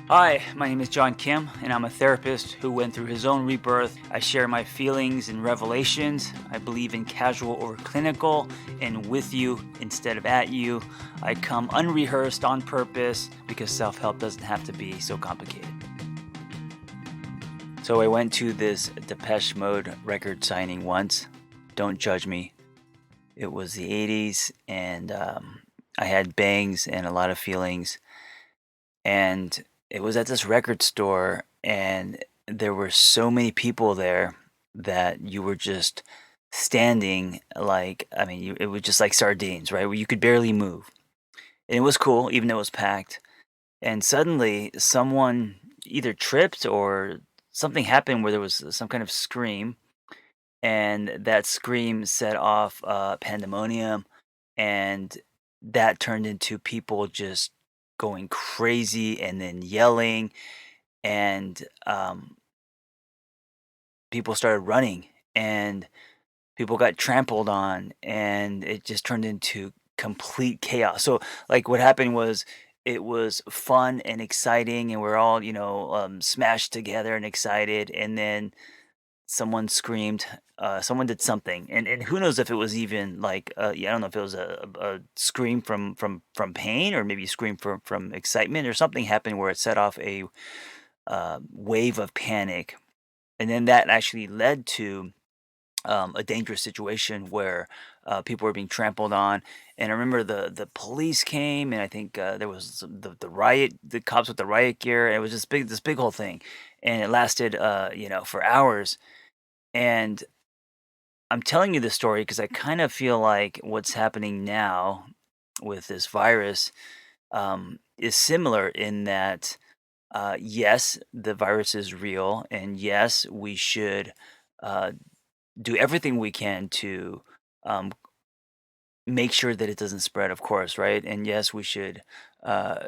Hi, my name is John Kim, and I'm a therapist who went through his own rebirth. I share my feelings and revelations. I believe in casual over clinical and with you instead of at you. I come unrehearsed on purpose because self help doesn't have to be so complicated. So I went to this Depeche Mode record signing once. Don't judge me. It was the 80s, and I had bangs and a lot of feelings. And it was at this record store, and there were so many people there that you were just standing like, I mean, it was just like sardines, right? Where you could barely move. And it was cool, even though it was packed. And suddenly, someone either tripped or something happened where there was some kind of scream, and that scream set off pandemonium, and that turned into people just going crazy and then yelling, and people started running, and people got trampled on, and it just turned into complete chaos. So, like, what happened was it was fun and exciting, and we're all, smashed together and excited, and then someone screamed, someone did something, and who knows if it was even like, yeah, I don't know if it was a scream from pain, or maybe a scream from excitement, or something happened where it set off a wave of panic, and then that actually led to a dangerous situation where people were being trampled on. And I remember the police came, and I think there was the riot, the cops with the riot gear, and it was this big whole thing, and it lasted for hours. And I'm telling you this story because I kind of feel like what's happening now with this virus is similar in that, yes, the virus is real, and yes, we should uh, do everything we can to um, make sure that it doesn't spread, of course, right? And yes, we should uh,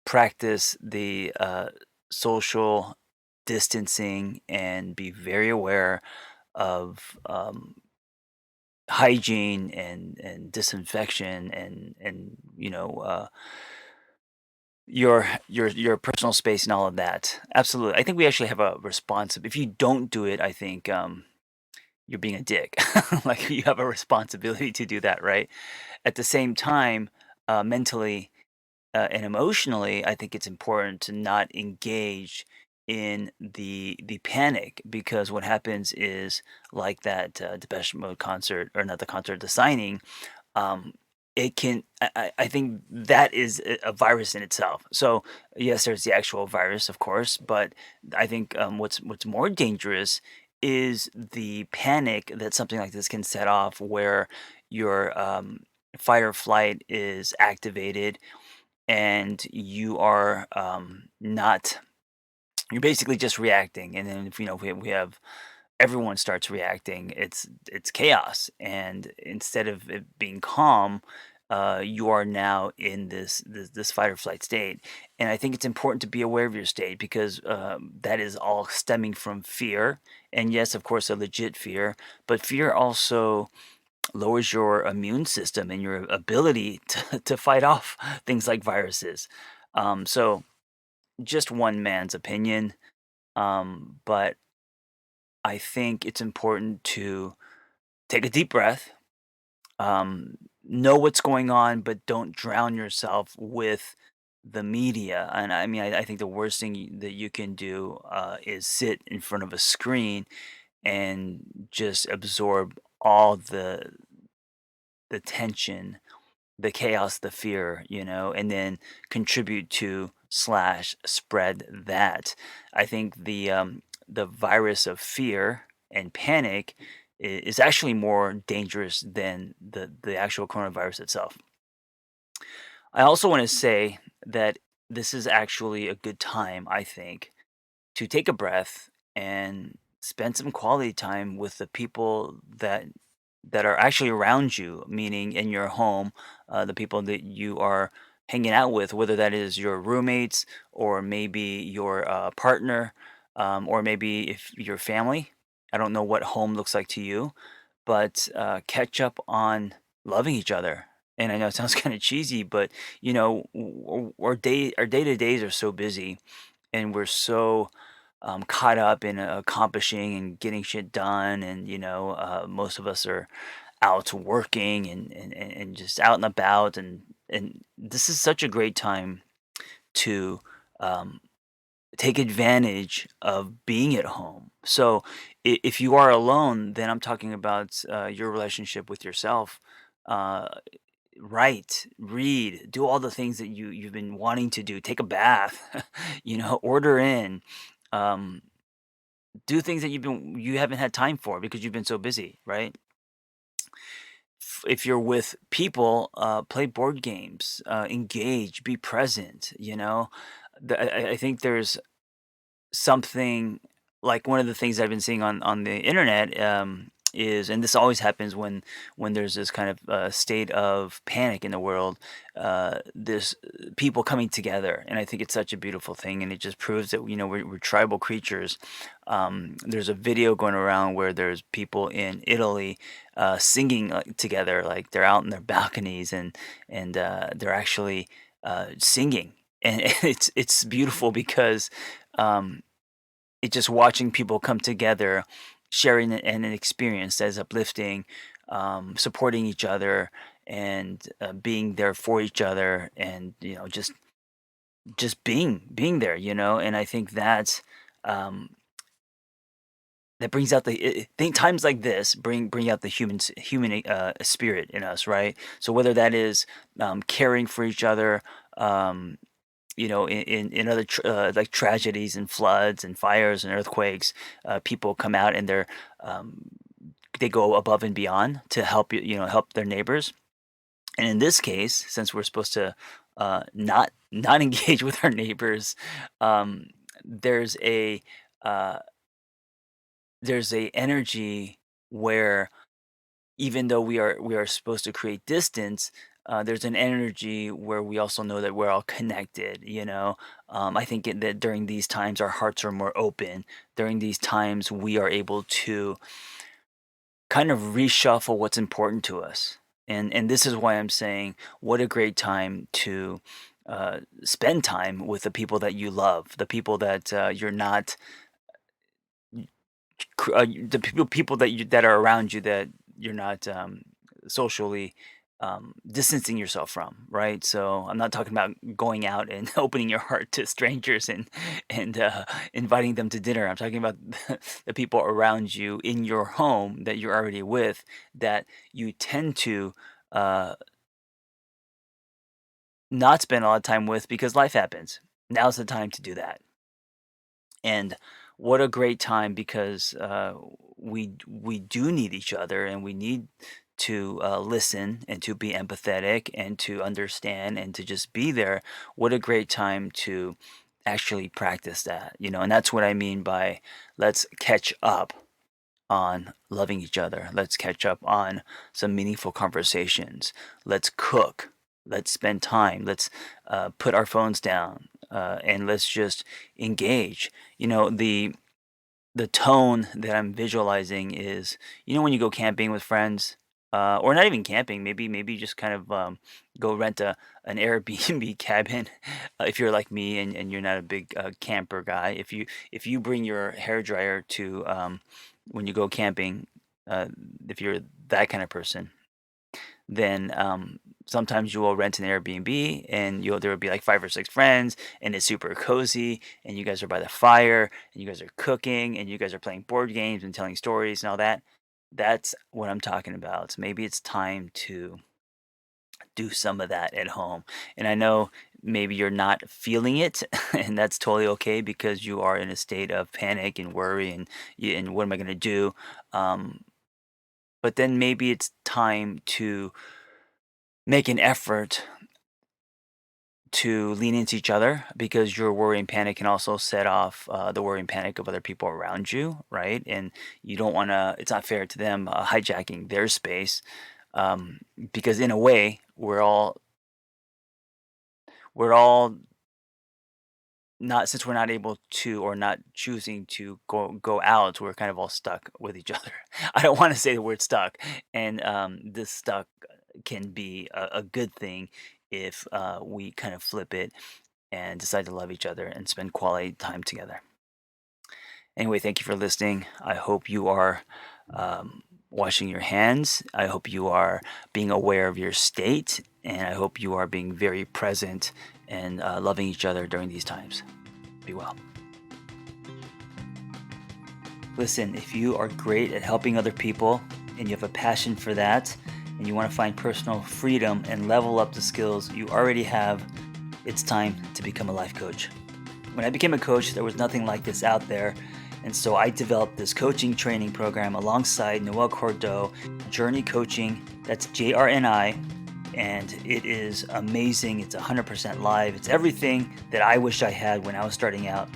practice the social distancing and be very aware of hygiene and disinfection and your personal space and all of that. Absolutely, I think we actually have a response. If you don't do it, I think you're being a dick. Like, you have a responsibility to do that, right? At the same time, mentally and emotionally, I think it's important to not engage in the panic, because what happens is, like that Depeche Mode concert, or not the concert, the signing. Um, it can. I think that is a virus in itself. So yes, there's the actual virus, of course, but I think what's more dangerous is the panic that something like this can set off, where your fight or flight is activated, and you are not, you're basically just reacting. And then, if we have everyone starts reacting, it's chaos. And instead of it being calm, you are now in this fight or flight state. And I think it's important to be aware of your state, because that is all stemming from fear. And yes, of course, a legit fear, but fear also lowers your immune system and your ability to fight off things like viruses. So, just one man's opinion, but I think it's important to take a deep breath, know what's going on, but don't drown yourself with the media. And I mean, I think the worst thing that you can do is sit in front of a screen and just absorb all the tension, the chaos, the fear, and then contribute to slash spread that. I think the virus of fear and panic is actually more dangerous than the actual coronavirus itself. I also want to say that this is actually a good time, I think, to take a breath and spend some quality time with the people that are actually around you, meaning in your home, the people that you are hanging out with, whether that is your roommates, or maybe your partner, or maybe if your family. I don't know what home looks like to you, but catch up on loving each other. And I know it sounds kind of cheesy, but our day to days are so busy, and we're so caught up in accomplishing and getting shit done, and most of us are out working and just out and about, and this is such a great time to um, take advantage of being at home. So if you are alone, then I'm talking about your relationship with yourself. Uh, Write, read, do all the things that you've been wanting to do. Take a bath, order in, um, do things that you haven't had time for because you've been so busy, right? If you're with people, play board games, engage, be present. I think there's something like one of the things I've been seeing on the internet, is, and this always happens when there's this kind of state of panic in the world. This people coming together, and I think it's such a beautiful thing, and it just proves that we're tribal creatures. There's a video going around where there's people in Italy singing together, like they're out in their balconies, and they're actually singing, and it's beautiful because. Um, it's just watching people come together, sharing an experience that is uplifting, supporting each other, and being there for each other, and just being there, and I think um, that brings out think times like this bring out the human spirit in us, right? So whether that is caring for each other, um, in other like tragedies and floods and fires and earthquakes, people come out and um, they go above and beyond to help help their neighbors. And in this case, since we're supposed to not engage with our neighbors, um, there's a uh, there's a energy where even though we are supposed to create distance, there's an energy where we also know that we're all connected. I think that during these times our hearts are more open. During these times we are able to kind of reshuffle what's important to us. And this is why I'm saying what a great time to spend time with the people that you love, the people that you're not the people that are around you that you're not socially distancing yourself from, right? So I'm not talking about going out and opening your heart to strangers and inviting them to dinner. I'm talking about the people around you in your home that you're already with, that you tend to uh, not spend a lot of time with because life happens. Now's the time to do that. And what a great time because we do need each other, and we need to listen and to be empathetic and to understand and to just be there. What a great time to actually practice that, and that's what I mean by let's catch up on loving each other. Let's catch up on some meaningful conversations. Let's cook. Let's spend time. Let's put our phones down, and let's just engage. The tone that I'm visualizing is, when you go camping with friends, or not even camping, maybe you just kind of go rent an Airbnb cabin, if you're like me and you're not a big camper guy. If you bring your hair dryer to when you go camping, uh, if you're that kind of person, then sometimes you will rent an Airbnb, and there will be like 5 or 6 friends, and it's super cozy, and you guys are by the fire, and you guys are cooking, and you guys are playing board games and telling stories and all that. That's what I'm talking about. So maybe it's time to do some of that at home. And I know maybe you're not feeling it, and that's totally okay because you are in a state of panic and worry, and what am I going to do? Um, but then maybe it's time to make an effort to lean into each other, because your worry and panic can also set off the worry and panic of other people around you, right? And you don't want to, it's not fair to them hijacking their space, because in a way we're all not, since we're not able to, or not choosing to go out, we're kind of all stuck with each other. I don't want to say the word stuck, and this stuck can be a good thing if we kind of flip it and decide to love each other and spend quality time together. Anyway, thank you for listening. I hope you are washing your hands. I hope you are being aware of your state. And I hope you are being very present and loving each other during these times. Be well. Listen, if you are great at helping other people and you have a passion for that, and you want to find personal freedom and level up the skills you already have, it's time to become a life coach. When I became a coach, there was nothing like this out there. And so I developed this coaching training program alongside Noel Cordeau, JRNI Coaching. That's JRNI. And it is amazing. It's 100% live. It's everything that I wish I had when I was starting out.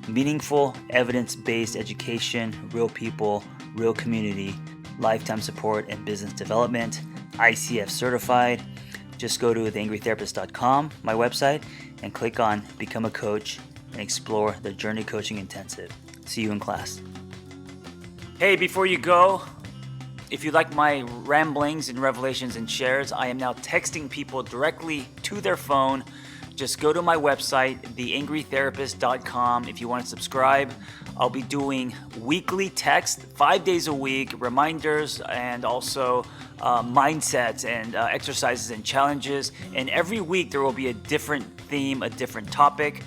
Meaningful, evidence-based education, real people, real community, lifetime support and business development, ICF certified. Just go to theangrytherapist.com, my website, and click on Become a Coach and explore the JRNI Coaching Intensive. See you in class. Hey, before you go, if you like my ramblings and revelations and shares, I am now texting people directly to their phone. Just go to my website, theangrytherapist.com. If you want to subscribe, I'll be doing weekly text, 5 days a week, reminders, and also mindsets and exercises and challenges. And every week there will be a different theme, a different topic.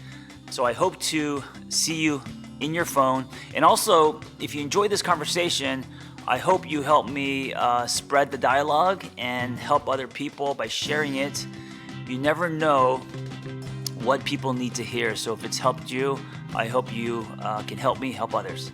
So I hope to see you in your phone. And also, if you enjoyed this conversation, I hope you help me spread the dialogue and help other people by sharing it. You never know what people need to hear. So if it's helped you, I hope you can help me help others.